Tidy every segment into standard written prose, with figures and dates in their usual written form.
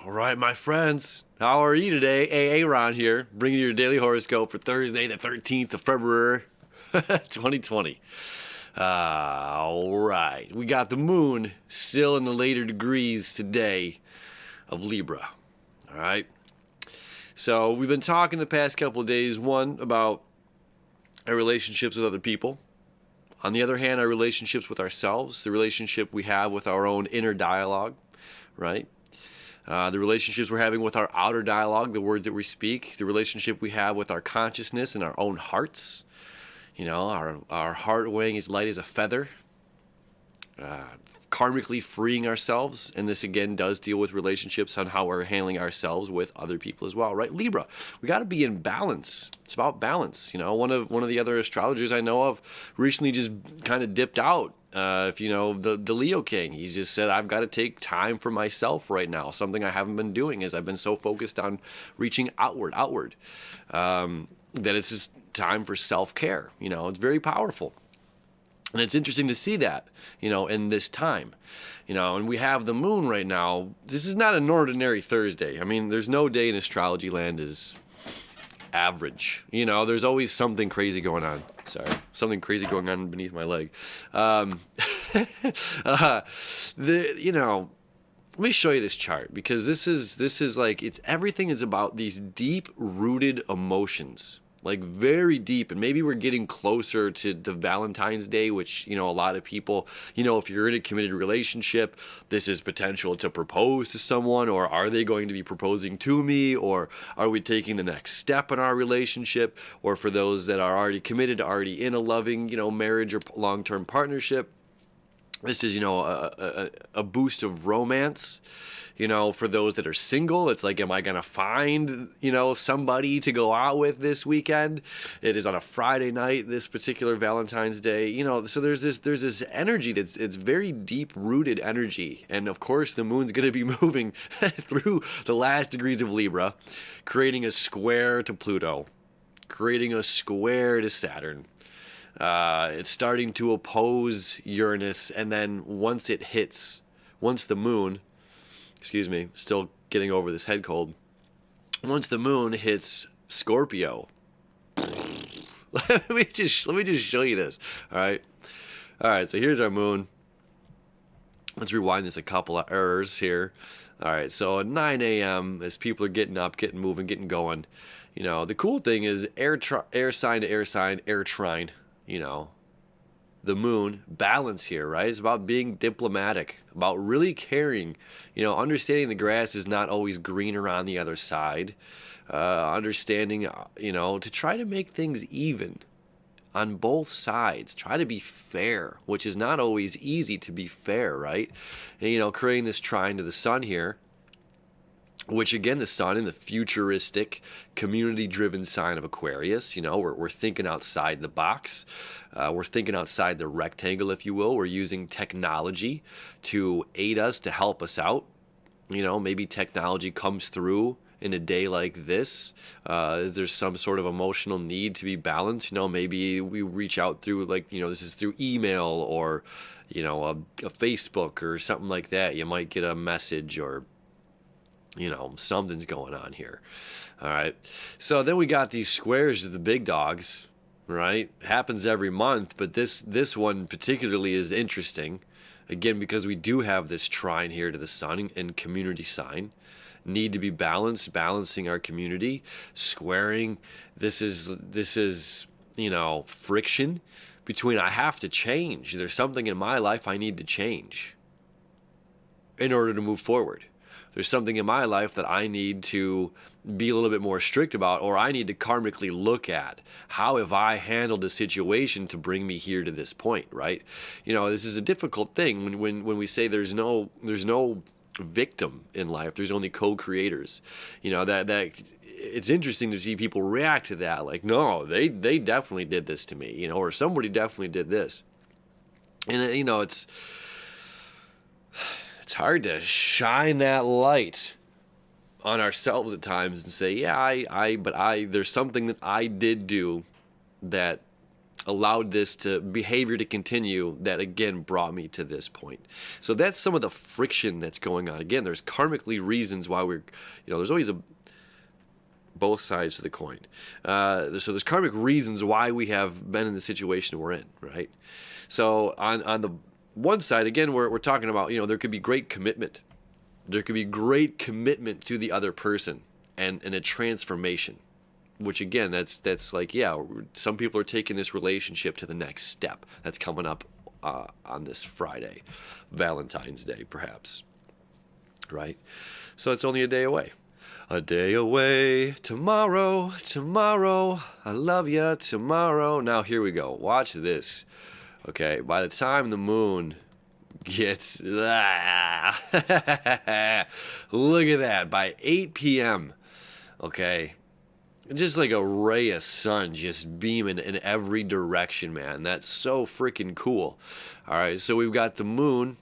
All right, my friends, how are you today? Aaron here, bringing you your daily horoscope for Thursday, the 13th of February, 2020. All right, we got the moon still in the later degrees today of Libra. All right, so we've been talking the past couple of days, one, about our relationships with other people. On the other hand, our relationships with ourselves, the relationship we have with our own inner dialogue, right? The relationships we're having with our outer dialogue, the words that we speak, the relationship we have with our consciousness and our own hearts. You know, our heart weighing as light as a feather, karmically freeing ourselves. And this, again, does deal with relationships on how we're handling ourselves with other people as well, right? Libra, we got to be in balance. It's about balance. You know, one of the other astrologers I know of recently just kind of dipped out. If you know the Leo King, he's just said, I've got to take time for myself right now. Something I haven't been doing is I've been so focused on reaching outward, that it's just time for self-care. You know, it's very powerful. And it's interesting to see that, you know, in this time, you know, and we have the moon right now. This is not an ordinary Thursday. I mean, there's no day in astrology land is average. You know, there's always something crazy going on. Sorry, something crazy going on beneath my leg. You know, let me show you this chart, because this is like, it's everything is about these deep rooted emotions, like very deep. And maybe we're getting closer to Valentine's Day, which, you know, a lot of people, you know, if you're in a committed relationship, this is potential to propose to someone, or are they going to be proposing to me, or are we taking the next step in our relationship? Or for those that are already committed, already in a loving, you know, marriage or long-term partnership, this is, you know, a boost of romance. You know, for those that are single, it's like, am I going to find, you know, somebody to go out with this weekend? It is on a Friday night, this particular Valentine's Day, you know, so there's this energy it's very deep rooted energy. And of course, the moon's going to be moving through the last degrees of Libra, creating a square to Pluto, creating a square to Saturn. It's starting to oppose Uranus. And then once the moon, excuse me, still getting over this head cold. Once the moon hits Scorpio, let me just show you this. All right. So here's our moon. Let's rewind this a couple of errors here. All right. So at 9 a.m., as people are getting up, getting moving, getting going, you know, the cool thing is air sign to air sign, air trine. You know, the moon, balance here, right? It's about being diplomatic, about really caring, you know, understanding the grass is not always greener on the other side, understanding, you know, to try to make things even on both sides, try to be fair, which is not always easy to be fair, right? And, you know, creating this trine to the sun here, which again, the sun in the futuristic, community-driven sign of Aquarius, you know, we're thinking outside the box. We're thinking outside the rectangle, if you will. We're using technology to aid us, to help us out. You know, maybe technology comes through in a day like this. There's some sort of emotional need to be balanced. You know, maybe we reach out through, like, you know, this is through email or, you know, a Facebook or something like that. You might get a message, or, you know, something's going on here. All right. So then we got these squares of the big dogs, right? Happens every month, but this one particularly is interesting. Again, because we do have this trine here to the sun and community sign. Need to be balanced, balancing our community, squaring. This is, you know, friction between, I have to change. There's something in my life I need to change in order to move forward. There's something in my life that I need to be a little bit more strict about, or I need to karmically look at. How have I handled a situation to bring me here to this point, right? You know, this is a difficult thing when we say there's no victim in life. There's only co-creators. You know, that it's interesting to see people react to that. Like, no, they definitely did this to me, you know, or somebody definitely did this. And, you know, it's hard to shine that light on ourselves at times and say, yeah, but there's something that I did do that allowed this to behavior to continue that again brought me to this point. So that's some of the friction that's going on. Again, there's karmically reasons why we're, there's always both sides of the coin. So there's karmic reasons why we have been in the situation we're in, right? So on the one side, again, we're talking about, there could be great commitment. There could be great commitment to the other person and a transformation. Which again, that's like, yeah, some people are taking this relationship to the next step. That's coming up on this Friday, Valentine's Day, perhaps, right? So it's only a day away. A day away, tomorrow, I love ya, tomorrow. Now here we go. Watch this. Okay, by the time the moon gets, look at that, by 8 p.m., okay, just like a ray of sun just beaming in every direction, man. That's so freaking cool. All right, so we've got the moon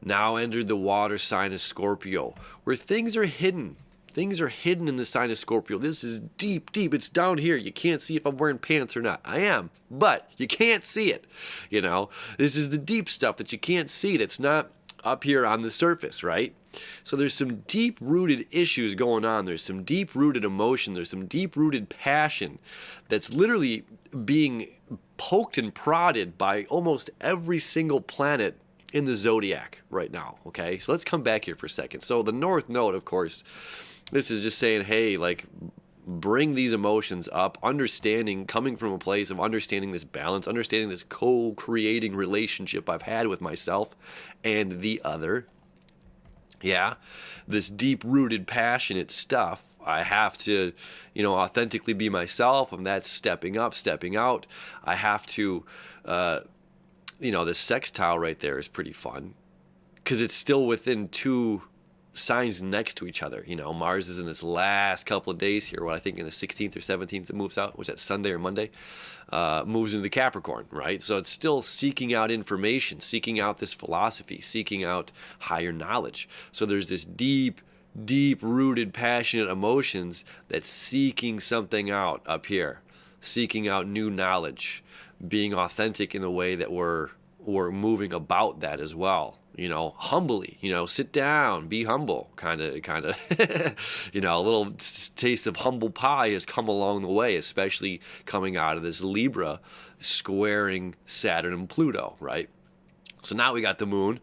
now entered the water sign of Scorpio, where things are hidden. Things are hidden in the sign of Scorpio. This is deep, deep. It's down here. You can't see if I'm wearing pants or not. I am, but you can't see it. This is the deep stuff that you can't see, that's not up here on the surface, right? So there's some deep-rooted issues going on. There's some deep-rooted emotion. There's some deep-rooted passion that's literally being poked and prodded by almost every single planet in the zodiac right now, okay? So let's come back here for a second. So the North Node, of course, this is just saying, hey, like, bring these emotions up, understanding, coming from a place of understanding this balance, understanding this co-creating relationship I've had with myself and the other. Yeah, this deep-rooted, passionate stuff. I have to, authentically be myself, and that's stepping up, stepping out. I have to, this sextile right there is pretty fun because it's still within two signs next to each other. Mars is in its last couple of days here. I think in the 16th or 17th it moves out. Was that Sunday or Monday? Moves into the Capricorn, right? So it's still seeking out information, seeking out this philosophy, seeking out higher knowledge. So there's this deep, deep-rooted, passionate emotions that's seeking something out up here, seeking out new knowledge, being authentic in the way that we're moving about that as well. Humbly, sit down, be humble, kind of, a little taste of humble pie has come along the way, especially coming out of this Libra squaring Saturn and Pluto, right? So now we got the moon,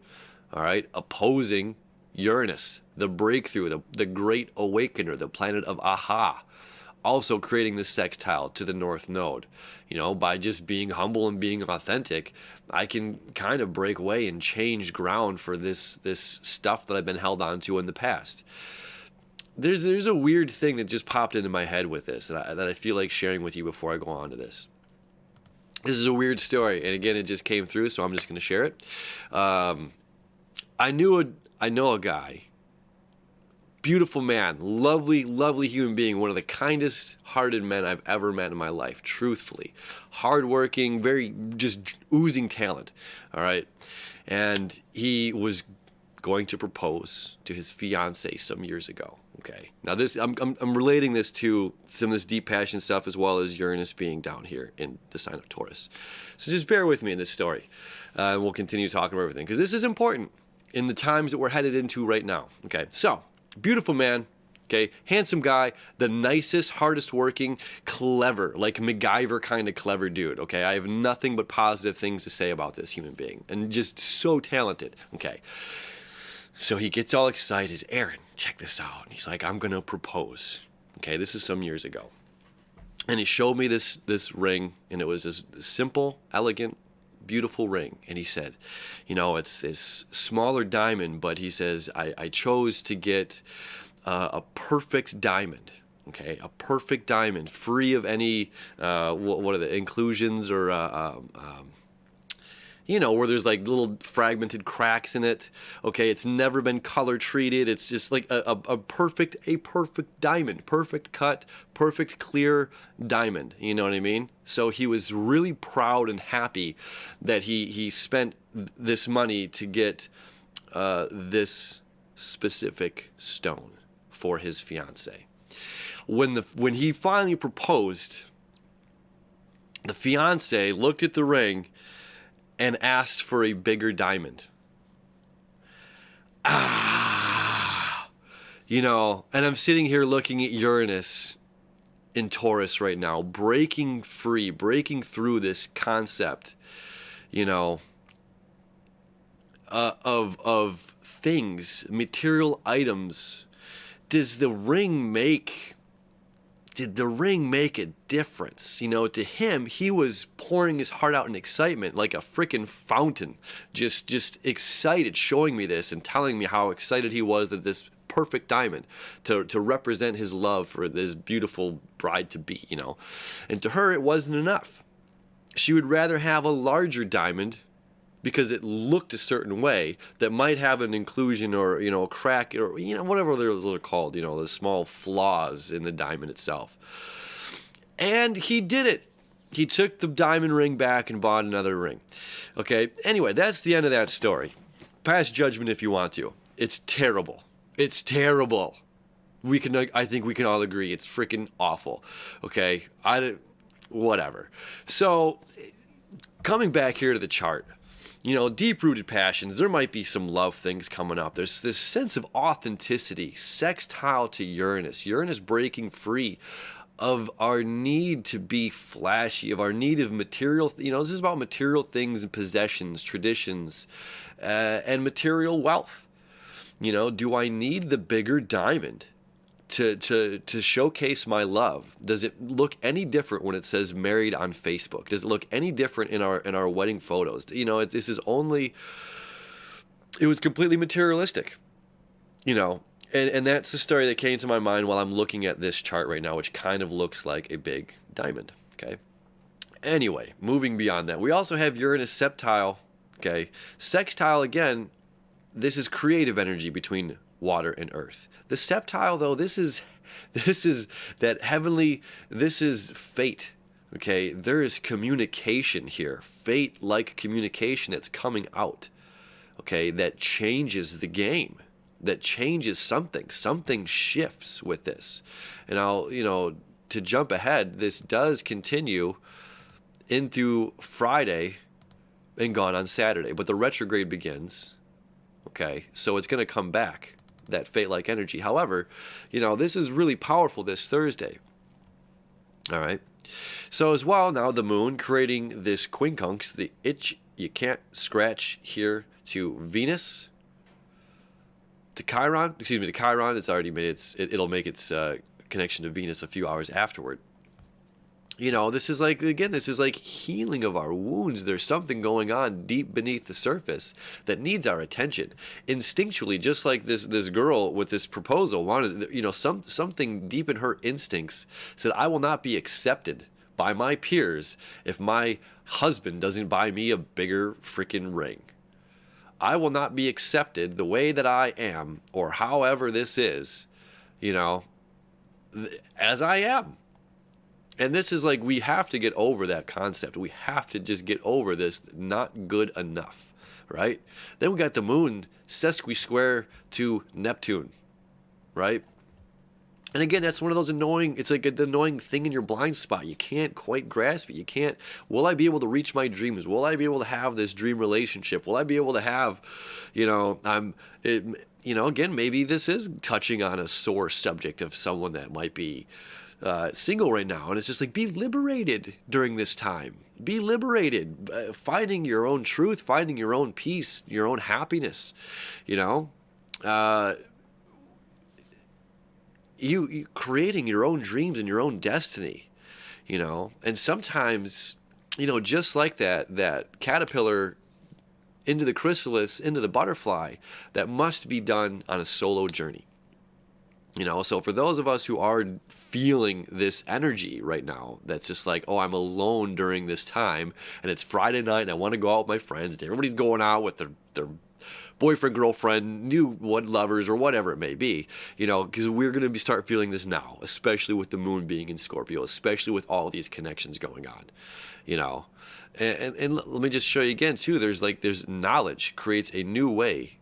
all right, opposing Uranus, the breakthrough, the great awakener, the planet of aha, also creating this sextile to the North Node. By just being humble and being authentic, I can kind of break away and change ground for this stuff that I've been held on to in the past. There's a weird thing that just popped into my head with this that I feel like sharing with you before I go on to this. This is a weird story, and again, it just came through, so I'm just going to share it. I know a guy. Beautiful man, lovely, lovely human being, one of the kindest hearted men I've ever met in my life, truthfully. Hardworking, very just oozing talent, all right? And he was going to propose to his fiancée some years ago, okay? Now this, I'm relating this to some of this deep passion stuff as well as Uranus being down here in the sign of Taurus. So just bear with me in this story, and we'll continue talking about everything, because this is important in the times that we're headed into right now, okay? So, beautiful man, okay, handsome guy, the nicest, hardest working, clever, like MacGyver kind of clever dude, okay? I have nothing but positive things to say about this human being, and just so talented, okay? So he gets all excited. Aaron, check this out. And he's like, I'm going to propose, okay? This is some years ago. And he showed me this ring, and it was this simple, elegant, beautiful ring. And he said, it's this smaller diamond, but he says, I chose to get a perfect diamond, okay? A perfect diamond, free of any, what are the inclusions or, where there's like little fragmented cracks in it, okay? It's never been color treated. It's just like a perfect diamond, perfect cut, perfect clear diamond, you know what I mean? So he was really proud and happy that he spent this money to get this specific stone for his fiancée. When he finally proposed, The fiance looked at the ring and asked for a bigger diamond. And I'm sitting here looking at Uranus in Taurus right now, breaking free, breaking through this concept, of things, material items. Did the ring make a difference? To him, he was pouring his heart out in excitement like a freaking fountain, just excited, showing me this and telling me how excited he was that this perfect diamond to represent his love for this beautiful bride to be, And to her, it wasn't enough. She would rather have a larger diamond because it looked a certain way that might have an inclusion or, a crack or, whatever they're called, the small flaws in the diamond itself. And he did it. He took the diamond ring back and bought another ring. Okay. Anyway, that's the end of that story. Pass judgment if you want to. It's terrible. It's terrible. I think we can all agree it's freaking awful. Okay. Whatever. So coming back here to the chart, deep-rooted passions, there might be some love things coming up. There's this sense of authenticity, sextile to Uranus. Uranus breaking free of our need to be flashy, of our need of material, this is about material things and possessions, traditions, and material wealth. Do I need the bigger diamond to showcase my love? Does it look any different when it says married on Facebook? Does it look any different in our wedding photos? It was completely materialistic, and that's the story that came to my mind while I'm looking at this chart right now, which kind of looks like a big diamond. Okay. Anyway, moving beyond that, we also have Uranus sextile. Okay. Sextile, again, this is creative energy between water and earth. The sextile, though, this is that heavenly, this is fate. Okay, there is communication here, fate-like communication that's coming out. Okay, that changes the game, that changes something shifts with this. And I'll, to jump ahead, this does continue into Friday and gone on Saturday, but the retrograde begins. Okay, so it's going to come back, that fate-like energy. However, this is really powerful this Thursday. All right. So as well, now the moon creating this quincunx, the itch you can't scratch here to Venus, to Chiron. To Chiron. It's already made it'll make its connection to Venus a few hours afterward. This is like healing of our wounds. There's something going on deep beneath the surface that needs our attention. Instinctually, just like this girl with this proposal wanted, something deep in her instincts said, I will not be accepted by my peers if my husband doesn't buy me a bigger freaking ring. I will not be accepted the way that I am, or however this is, as I am. And this is like, we have to get over that concept. We have to just get over this not good enough, right? Then we got the moon sesqui-square to Neptune, right? And again, that's one of those it's like the annoying thing in your blind spot. You can't quite grasp it. Will I be able to reach my dreams? Will I be able to have this dream relationship? Will I be able to have, again, maybe this is touching on a sore subject of someone that might be single right now, and it's just like, be liberated during this time. Be liberated, finding your own truth, finding your own peace, your own happiness. You creating your own dreams and your own destiny. And sometimes, just like that caterpillar into the chrysalis, into the butterfly, that must be done on a solo journey. So for those of us who are feeling this energy right now, that's just like, oh, I'm alone during this time, and it's Friday night, and I want to go out with my friends, and everybody's going out with their boyfriend, girlfriend, new lovers, or whatever it may be, because we're going to start feeling this now, especially with the moon being in Scorpio, especially with all these connections going on, And let me just show you again, too, there's knowledge creates a new way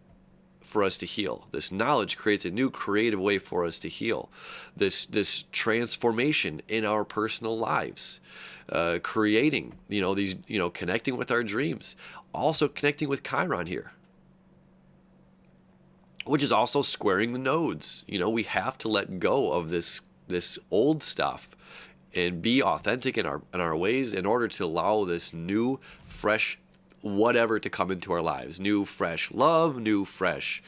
for us to heal. This knowledge creates a new creative way for us to heal. This transformation in our personal lives, creating, these, connecting with our dreams, also connecting with Chiron here, which is also squaring the nodes. We have to let go of this old stuff and be authentic in our ways in order to allow this new, fresh whatever to come into our lives. New, fresh love, new, fresh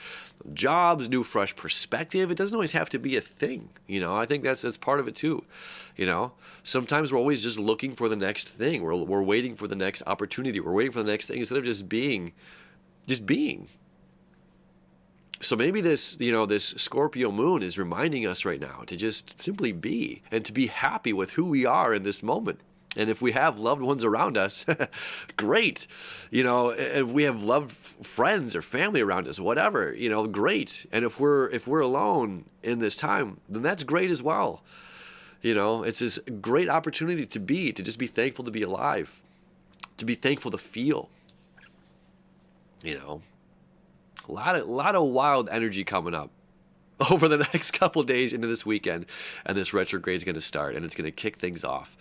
jobs, new, fresh perspective. It doesn't always have to be a thing. I think that's part of it too. Sometimes we're always just looking for the next thing. We're waiting for the next opportunity. We're waiting for the next thing instead of just being. So maybe this Scorpio moon is reminding us right now to just simply be and to be happy with who we are in this moment. And if we have loved ones around us, great. If we have loved friends or family around us, whatever, great. And if we're alone in this time, then that's great as well. It's this great opportunity to just be thankful to be alive, to be thankful to feel. A lot of wild energy coming up over the next couple days into this weekend, and this retrograde is going to start, and it's going to kick things off,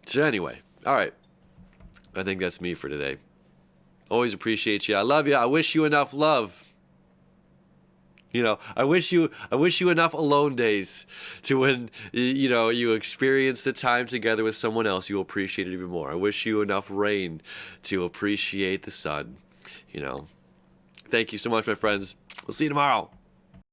So anyway, all right. I think that's me for today. Always appreciate you. I love you. I wish you enough love. I wish you enough alone days to when, you experience the time together with someone else, you'll appreciate it even more. I wish you enough rain to appreciate the sun. Thank you so much, my friends. We'll see you tomorrow.